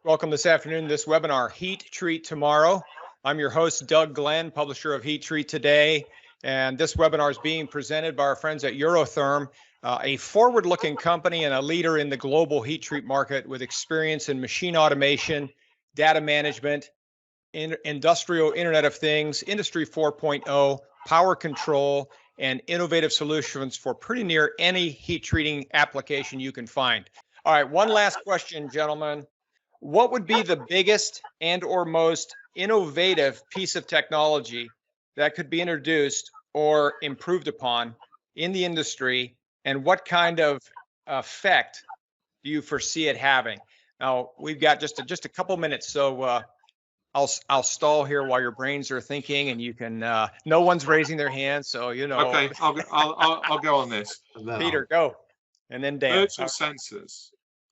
Welcome this afternoon to this webinar, Heat Treat Tomorrow. I'm your host, Doug Glenn, publisher of Heat Treat Today. And this webinar is being presented by our friends at Eurotherm, a forward-looking company and a leader in the global heat treat market with experience in machine automation, data management, industrial Internet of Things, Industry 4.0, power control, and innovative solutions for pretty near any heat treating application you can find. All right, one last question, gentlemen. What would be the biggest and or most innovative piece of technology that could be introduced or improved upon in the industry, and what kind of effect do you foresee it having? Now, we've got just a couple minutes, so I'll stall here while your brains are thinking, and you can. No one's raising their hand, so you know. Okay, I'll go on this. Peter, go, and then Dan. Virtual sensors.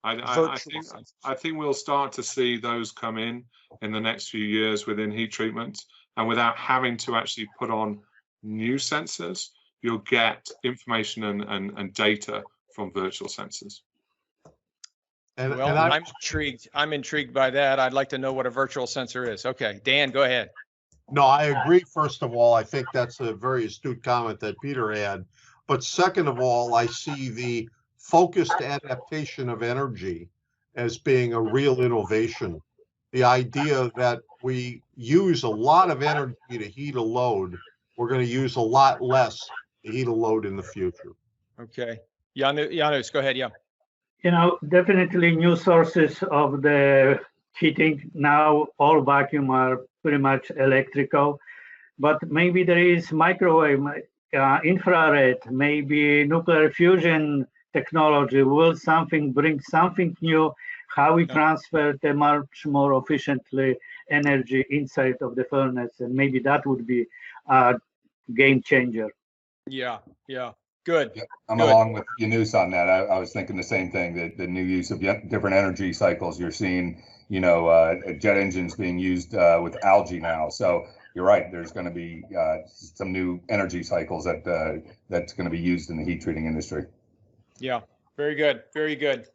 I think we'll start to see those come in the next few years within heat treatment, and without having to actually put on new sensors, you'll get information and data from virtual sensors. I'm intrigued by that. I'd like to know what a virtual sensor is. Okay, Dan, go ahead. No, I agree. First of all, I think that's a very astute comment that Peter had. But second of all, I see the focused adaptation of energy as being a real innovation. The idea that we use a lot of energy to heat a load, we're going to use a lot less to heat a load in the future. Okay. Janus, go ahead. Yeah. You know, definitely new sources of the heating. Now all vacuum are pretty much electrical, but maybe there is microwave, infrared, maybe nuclear fusion technology will bring something new, how we transfer the much more efficiently energy inside of the furnace, and maybe that would be a game changer. Yeah. Good. Yeah, I'm along with Janus on that. I was thinking the same thing, that the new use of different energy cycles. You're seeing, jet engines being used with algae now. So you're right. There's going to be some new energy cycles that's going to be used in the heat treating industry. Yeah. Very good. Very good.